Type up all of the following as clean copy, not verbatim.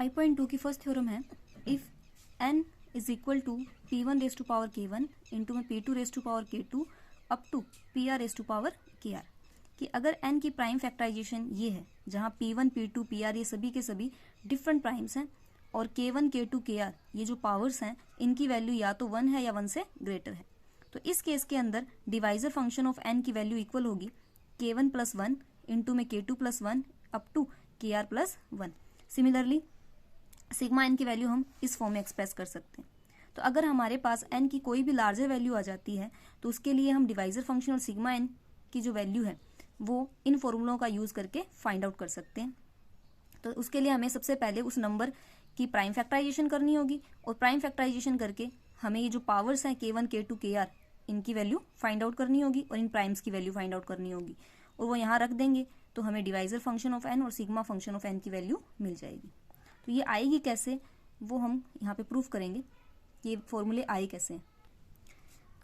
5.2 की first theorem है, if n is equal to p1 raise to power k1 into में p2 raise to power k2 up to pr raise to power kr, कि अगर n की prime factorisation ये है जहाँ p1 p2 pr ये सभी के सभी डिफरेंट प्राइम्स हैं और k1 k2 kr ये जो पावर्स हैं इनकी वैल्यू या तो 1 है या 1 से ग्रेटर है, तो इस केस के अंदर डिवाइजर फंक्शन ऑफ n की वैल्यू इक्वल होगी k1 प्लस 1 इंटू में k2 plus 1 up to kr plus 1। Similarly sigma n की वैल्यू हम इस फॉर्म में एक्सप्रेस कर सकते हैं। तो अगर हमारे पास n की कोई भी लार्जर वैल्यू आ जाती है तो उसके लिए हम डिवाइजर फंक्शन और सिग्मा n की जो वैल्यू है वो इन फॉर्मूलों का यूज़ करके फाइंड आउट कर सकते हैं। तो उसके लिए हमें सबसे पहले उस नंबर की प्राइम फैक्टराइजेशन करनी होगी और प्राइम फैक्टराइजेशन करके हमें ये जो पावर्स हैं k1 k2 kr इनकी वैल्यू फाइंड आउट करनी होगी और इन प्राइम्स की वैल्यू फाइंड आउट करनी होगी और वो यहाँ रख देंगे तो हमें डिवाइजर फंक्शन ऑफ n और सिग्मा फंक्शन ऑफ n की वैल्यू मिल जाएगी। तो ये आएगी कैसे वो हम यहाँ पे प्रूफ करेंगे, ये फॉर्मूले आए कैसे हैं।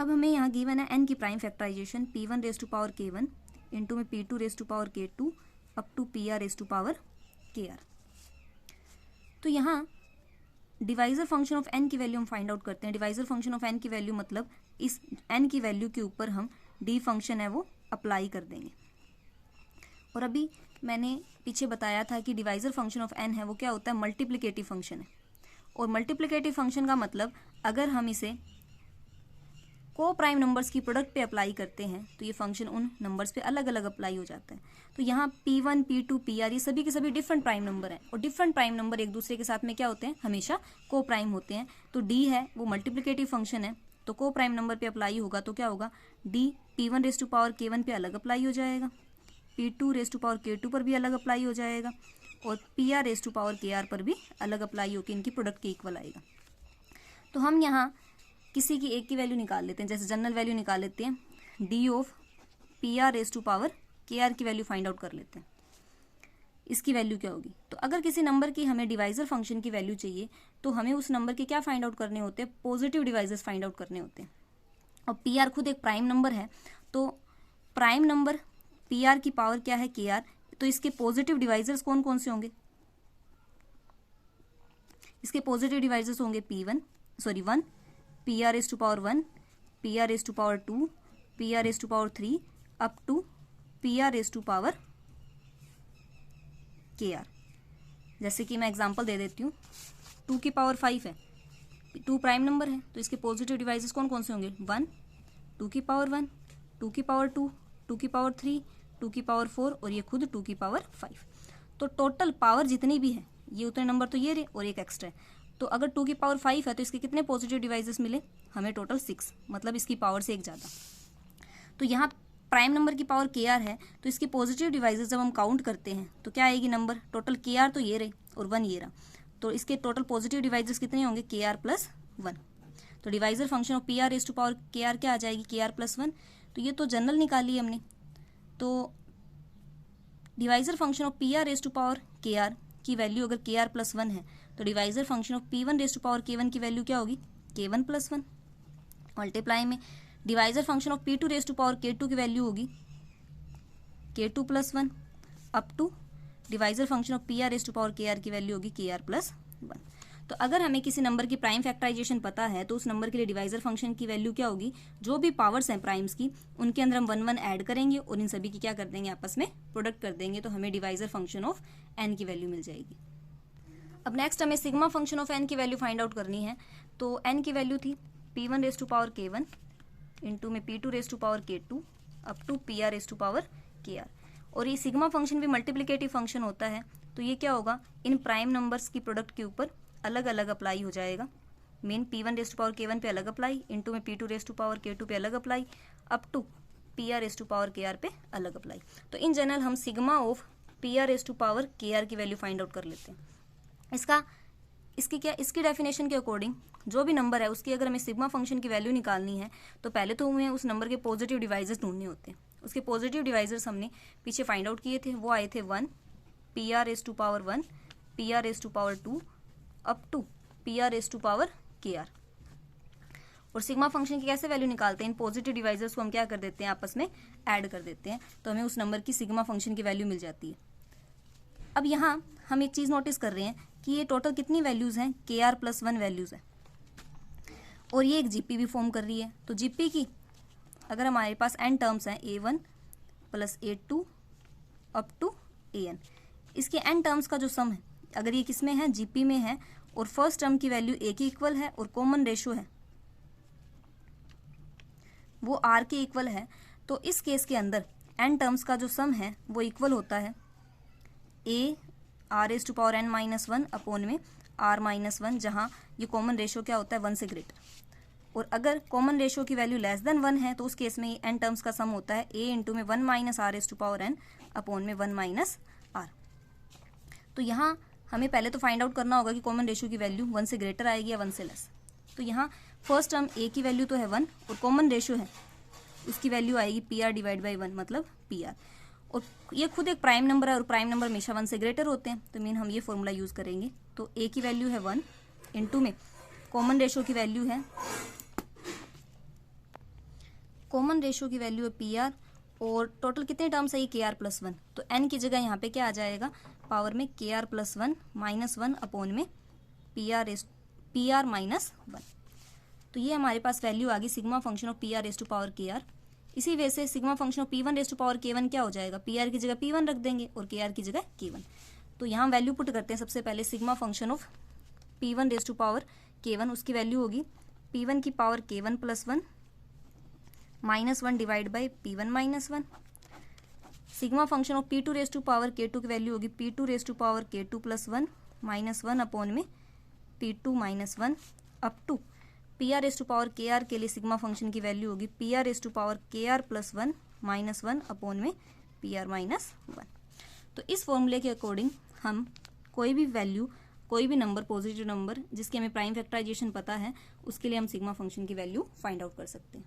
अब हमें यहाँ गिवन है n की prime factorisation p1 raise to power k1 into में p2 raise to power k2 up to pr raise to power kr। तो यहाँ डिवाइजर फंक्शन ऑफ n की वैल्यू हम फाइंड आउट करते हैं। डिवाइजर फंक्शन ऑफ n की value मतलब इस n की वैल्यू के ऊपर हम d फंक्शन है वो अप्लाई कर देंगे। और अभी मैंने पीछे बताया था कि डिवाइजर फंक्शन ऑफ n है वो क्या होता है, मल्टीप्लिकेटिव फंक्शन है। और मल्टीप्लिकेटिव फंक्शन का मतलब अगर हम इसे को प्राइम नंबर्स की प्रोडक्ट पे अप्लाई करते हैं तो ये फंक्शन उन नंबर्स पे अलग अलग अप्लाई हो जाता है। तो यहाँ p1 p2 pr ये सभी के सभी डिफरेंट प्राइम नंबर हैं और डिफरेंट प्राइम नंबर एक दूसरे के साथ में क्या होते हैं, हमेशा को प्राइम होते हैं। तो d है वो मल्टीप्लिकेटिव फंक्शन है तो को प्राइम नंबर पे अप्लाई होगा तो क्या होगा, d p1 raise to power k1 पे अलग अप्लाई हो जाएगा, p2 raise to power k2 पर भी अलग अप्लाई हो जाएगा और pr raise to power kr पर भी अलग अप्लाई होकर इनकी प्रोडक्ट के इक्वल आएगा। तो हम यहाँ किसी की एक की वैल्यू निकाल लेते हैं, जैसे जनरल वैल्यू निकाल लेते हैं, d of pr raise to power kr की वैल्यू फाइंड आउट कर लेते हैं। इसकी वैल्यू क्या होगी, तो अगर किसी नंबर की हमें डिवाइजर फंक्शन की वैल्यू चाहिए तो हमें उस नंबर के क्या फाइंड आउट करने होते हैं, पॉजिटिव डिवाइजर्स फाइंड आउट करने होते हैं। और pr खुद एक प्राइम नंबर है तो प्राइम नंबर pr की पावर क्या है kr, तो इसके पॉजिटिव डिवाइजर्स कौन कौन से होंगे, इसके पॉजिटिव डिवाइजर्स होंगे 1 pr raise to power 1 pr raise to power 2 pr raise to power 3 up to pr raise to power kr। जैसे कि मैं एग्जांपल दे देती हूँ, 2 की पावर 5 है, 2 प्राइम नंबर है तो इसके पॉजिटिव डिवाइसेस कौन कौन से होंगे, 1 2 की पावर 1 2 की पावर 2 2 की पावर 3 2 की पावर 4 और ये खुद 2 की पावर 5। तो टोटल पावर जितनी भी है ये उतने नंबर तो ये रहे और एक एक्स्ट्रा है। तो अगर 2 की पावर 5 है तो इसके कितने पॉजिटिव डिवाइसेस मिले, हमें टोटल 6, मतलब इसकी पावर से एक ज़्यादा। तो यहाँ प्राइम नंबर की पावर kr है तो इसकी पॉजिटिव डिवाइसेस जब हम काउंट करते हैं तो क्या आएगी नंबर, टोटल kr तो ये रहे और 1 ये रहा, तो इसके टोटल पॉजिटिव डिवाइसेस कितने होंगे, kr प्लस 1। तो divisor function of pr raise to power kr क्या आ जाएगी, kr प्लस 1। तो ये तो जनरल निकाली हमने, तो divisor function of pr raise to power kr की वैल्यू अगर kr प्लस 1 है तो divisor function of p1 raise to power k1 की वैल्यू क्या होगी, k1 प्लस 1। मल्टीप्लाई में divisor function of p2 raise to power k2 की value होगी k2 plus 1 up to divisor function of pr raise to power kr की value होगी kr plus 1। तो अगर हमें किसी नंबर की प्राइम फैक्टराइजेशन पता है तो उस नंबर के लिए डिवाइजर फंक्शन की वैल्यू क्या होगी, जो भी पावर्स हैं प्राइम्स की उनके अंदर हम 1 1 ऐड करेंगे और इन सभी की क्या कर देंगे, आपस में प्रोडक्ट कर देंगे, तो हमें डिवाइजर फंक्शन ऑफ n की वैल्यू मिल जाएगी। अब नेक्स्ट हमें सिग्मा फंक्शन ऑफ n की वैल्यू फाइंड आउट करनी है। तो n की वैल्यू थी p1 raise to power k1 into में p2 raise to power k2 up to pr raise to power kr। और ये सिग्मा फंक्शन भी मल्टीप्लिकेटिव फंक्शन होता है तो ये क्या होगा, इन प्राइम नंबर्स की प्रोडक्ट के ऊपर अलग अलग अप्लाई हो जाएगा। Main p1 raise to power k1 पे अलग अप्लाई, इंटू में p2 raise to power k2 पे अलग apply, up to pr raise to power kr पे अलग अप्लाई। तो इन जनरल हम sigma of pr raise to power kr की वैल्यू फाइंड आउट कर लेते हैं। इसकी डेफिनेशन के अकॉर्डिंग जो भी नंबर है उसकी अगर हमें सिग्मा फंक्शन की वैल्यू निकालनी है तो पहले तो हमें उस नंबर के पॉजिटिव डिवाइजर्स ढूंढने होते हैं। उसके पॉजिटिव डिवाइजर्स हमने पीछे फाइंड आउट किए थे, वो आए थे 1 pr raise to power 1 pr raise to power 2 up to pr raise to power kr। और सिग्मा फंक्शन की कैसे वैल्यू निकालते हैं, इन पॉजिटिव डिवाइजर्स को हम क्या कर देते हैं, आपस में ऐड कर देते हैं, तो हमें उस नंबर की सिग्मा फंक्शन की वैल्यू मिल जाती है। अब यहाँ हम एक चीज़ नोटिस कर रहे हैं कि ये टोटल कितनी वैल्यूज़ हैं, KR+1 वैल्यूज़ है, और ये एक जीपी भी फॉर्म कर रही है। तो जीपी की अगर हमारे पास n टर्म्स हैं A1 + A2 up to AN, इसके n टर्म्स का जो सम है, अगर ये किस में है, जीपी में है, और फर्स्ट टर्म की वैल्यू A के इक्वल है और कॉमन रेशो है वो R के इक्वल है, तो इस केस के अंदर n टर्म्स का जो सम है वो इक्वल होता है A R⁻n-1 अपॉन में R-1, जहाँ ये कॉमन रेशो क्या होता है, 1 से ग्रेटर। और अगर कॉमन रेशो की वैल्यू लेस देन 1 है तो उस केस में n टर्म्स का सम होता है A इंटू में 1 - R⁻n अपॉन में 1 - R। तो यहाँ हमें पहले तो फाइंड आउट करना होगा कि कॉमन रेशो की वैल्यू 1 से ग्रेटर आएगी या 1 से लेस। तो यहाँ फर्स्ट टर्म A की वैल्यू तो है 1 और कॉमन रेशो है उसकी वैल्यू आएगी PR/1 मतलब PR, और ये खुद एक प्राइम नंबर है और प्राइम नंबर हमेशा 1 से ग्रेटर होते हैं, तो मीन हम ये फॉर्मूला यूज़ करेंगे। तो A की वैल्यू है 1 इंटू में कॉमन रेशो की वैल्यू है PR, और टोटल कितने टर्म्स है ये KR+1, तो n की जगह यहाँ पे क्या आ जाएगा, पावर में KR+1 -1 अपॉन में PR-1। तो ये हमारे पास वैल्यू आ गई सिग्मा फंक्शन ऑफ PR⁻KR। इसी वजह से सिग्मा फंक्शन ऑफ P1⁻K1 क्या हो जाएगा, PR की जगह P1 रख देंगे और KR की जगह K1। तो यहाँ वैल्यू पुट करते हैं सबसे पहले सिग्मा फंक्शन ऑफ P1⁻K1, उसकी वैल्यू होगी P1 की power K1 + 1 -1 divide by P1 - 1। Sigma function of P2⁻K2 की वैल्यू होगी P2⁻K2 + 1 -1 अपॉन में P2 - 1 अप टू PR⁻KR के लिए सिग्मा फंक्शन की वैल्यू होगी PR⁻KR + 1 -1 अपॉन में PR - 1। तो इस फॉर्मूले के अकॉर्डिंग हम कोई भी वैल्यू, कोई भी नंबर, पॉजिटिव नंबर जिसके हमें प्राइम फैक्टराइजेशन पता है, उसके लिए हम सिग्मा फंक्शन की वैल्यू फाइंड आउट कर सकते हैं।